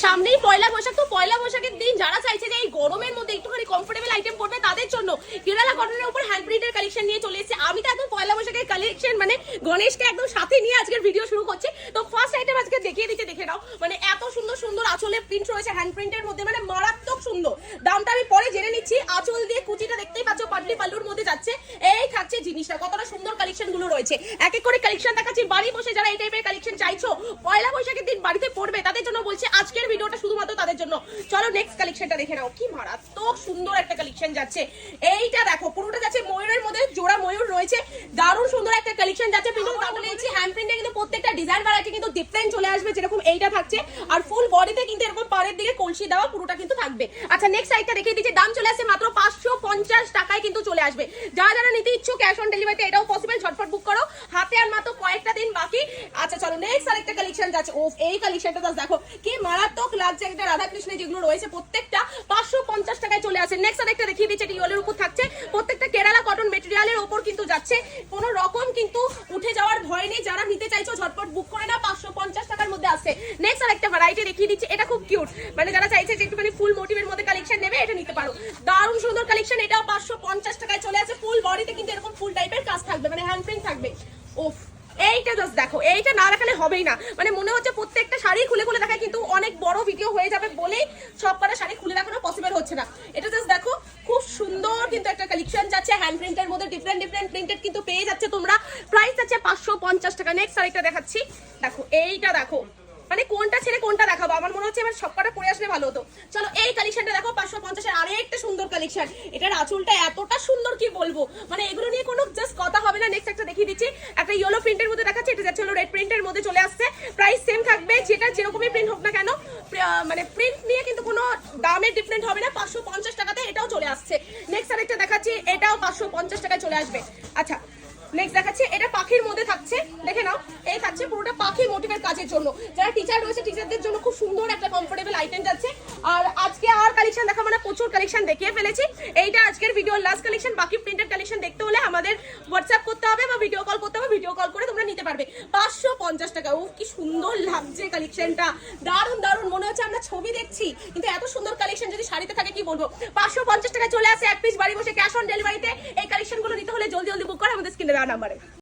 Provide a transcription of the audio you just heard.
সামনেই পয়লা বৈশাখ, তো পয়লা বৈশাখের দিন যারা চাইছে যে এই গরমের মধ্যে একটুখানি কমফোর্টেবল আইটেম পরবে তাদের জন্য কেরালা কটনের উপর হ্যান্ড প্রিন্টের কালেকশন নিয়ে চলে এসেছে। আমি তো একদম পয়লা বৈশাখের কালেকশন মানে গণেশকে একদম সাথে নিয়ে আজকের ভিডিও শুরু করছি। তো ফার্স্ট আইটেম আজকে দেখিয়ে দিতে, দেখে নাও। মানে এত সুন্দর সুন্দর আঁচলে প্রিন্ট রয়েছে হ্যান্ড প্রিন্টের মধ্যে, মানে মারাত্মক সুন্দর। দামটা আমি পরে জেনে নিচ্ছি। আঁচল দিয়ে কুচিটা দেখতেই পাচ্ছ, পাটলি পাল্লুর মধ্যে যাচ্ছে। এই থাকছে জিনিসটা, কতটা সুন্দর কালেকশন গুলো রয়েছে। এক এক করে কালেকশন দেখাচ্ছি। বাড়ি বসে যারা এই টাইপের কালেকশন চাইছো পয়লা বৈশাখের দিন বাড়িতে পড়বে তাদের জন্য বলছে আজকের ভিডিওটা শুধুমাত্র তাদের জন্য। চলো নেক্সট কালেকশনটা দেখে নাও, কি মারাত্মক সুন্দর একটা কালেকশন যাচ্ছে। এইটা দেখো, পুরোটা যাচ্ছে ময়ূরের মধ্যে, জোড়া ময়ূর রয়েছে, দারুণ সুন্দর একটা কালেকশন যাচ্ছে। কিন্তু তাহলে এই হ্যান্ড প্রিন্টে কিন্তু প্রত্যেকটা ডিজাইন ভ্যারাইটি কিন্তু ডিফারেন্ট চলে আসবে, যেরকম এইটা থাকছে। আর ফুল বডিতে কিন্তু এরকম পাড়ের দিকে কলসি দেওয়া পুরোটা কিন্তু থাকবে। আচ্ছা নেক্সট আইটেমটা দেখিয়ে দিচ্ছি। দাম চলে আসছে মাত্র 550 টাকায় কিন্তু চলে আসবে। যারা যারা নিতে ইচ্ছুক ক্যাশ অন ডেলিভারিতে এটাও পসিবল, ঝটফট বুক করো, হাতে আর মাত্র কয়েকটা দিন বাকি। আচ্ছা চলো নেক্সট আরেকটা কালেকশন যাচ্ছে। ও এই কালেকশনটা দেখো কি মারাত্মক লাগছে। একটা রাধা কৃষ্ণের যেগুলো রয়েছে প্রত্যেকটা 550 টাকায় চলে আসে। নেক্সট আরেকটা দেখিয়ে দিচ্ছি, টিওলের উপর থাকছে। প্রত্যেকটা কেরালা কটন মেটেরিয়ালের উপর কিন্তু যাচ্ছে, কোনো রকম কিন্তু উঠে যাওয়ার ভয় নেই। যারা নিতে চাইছো ঝটপট বুক করে না, 550 টাকার মধ্যে আসছে। নেক্সট আরেকটা ভ্যারাইটি দেখিয়ে দিচ্ছি, এটা খুব কিউট। মানে যারা চাইছে যে একটুখানি ফুল মোটিভের মধ্যে কালেকশন নেবে এটা নিতে পারো। দারুণ সুন্দর কালেকশন, এটাও 550 টাকায় চলে আসে। ফুল বডিতে কিন্তু এরকম ফুল টাইপের কাজ থাকবে, মানে হ্যান্ড প্রিন্ট থাকবে। ওফ এইটা জাস্ট দেখো, এইটা না দেখালে হবেই না। মানে মনে হচ্ছে প্রত্যেকটা শাড়ি খুলে খুলে দেখায়, কিন্তু অনেক বড় ভিডিও হয়ে যাবে বলেই সব কটা শাড়ি খুলে দেখানো পসিবল হচ্ছে না। এটা জাস্ট দেখো, খুব সুন্দর কিন্তু একটা কালেকশন যাচ্ছে হ্যান্ড প্রিন্টের মধ্যে। ডিফারেন্ট ডিফারেন্ট প্রিন্টেড কিন্তু পেয়ে যাচ্ছে তোমরা। প্রাইস আছে 550 টাকা। নেক্সট আরেকটা দেখাচ্ছি, দেখো এইটা দেখো। মানে কোনটা ছেড়ে কোনটা দেখাবো, আমার মনে হচ্ছে এবার সবকটা পরে আসলে ভালো হতো। চলো এই কালেকশনটা দেখো, 550 এর আরেকটা সুন্দর কালেকশন। এটার আঁচলটা এতটা সুন্দর কি বলবো, মানে এগুলো নিয়ে কোনো জাস্ট কথা হবে না। নেক্সট একটা দেখিয়ে দিচ্ছি, একটা ইয়েলো প্রিন্টের মধ্যে দেখাচ্ছি। এটা যাচ্ছে হলো রেড প্রিন্টের মধ্যে চলে আসছে। প্রাইস সেম থাকবে, যেটা যেরকমই প্রিন্ট হোক না কেন, মানে প্রিন্ট নিয়ে কিন্তু কোনো দামের ডিফারেন্ট হবে না। 550 টাকাতে এটাও চলে আসছে। নেক্সট আরেকটা দেখাচ্ছি, এটাও 550 টাকায় চলে আসবে। আচ্ছা নেক্সট দেখাচ্ছি, এটা পাখির মধ্যে থাকছে, দেখে নাও। এই থাকছে পুরোটা পাখি মোটিভের কাজের জন্য। যারা টিচার রয়েছে টিচারদের জন্য খুব সুন্দর একটা কমফোর্টেবল আইটেম যাচ্ছে। আর আজকে আর কালেকশন দেখা মানে প্রচুর কালেকশন দেখিয়ে ফেলেছি। এইটা আজকের ভিডিওর লাস্ট কালেকশন। বাকি প্রিন্টেড কালেকশন দেখতে হলে আমাদের হোয়াটসঅ্যাপ করতে হবে বা ভিডিও কল করতে হবে। ভিডিও কল করে তোমরা নিতে পারবে। 550 টাকা। ও কি সুন্দর লাগছে কালেকশনটা, দারুণ দারুণ। মনে হচ্ছে আমরা ছবি দেখছি, কিন্তু এত সুন্দর কালেকশন যদি শাড়িতে থাকে কি বলবো। 550 টাকা চলে আসে এক পিস বাড়ি বসে ক্যাশ অন ডেলিভারিতে। এই কালেকশনগুলো নিতে হলে জলদি জলদি বুক করে আমাদের স্ক্রিনে দেওয়া নাম্বারে।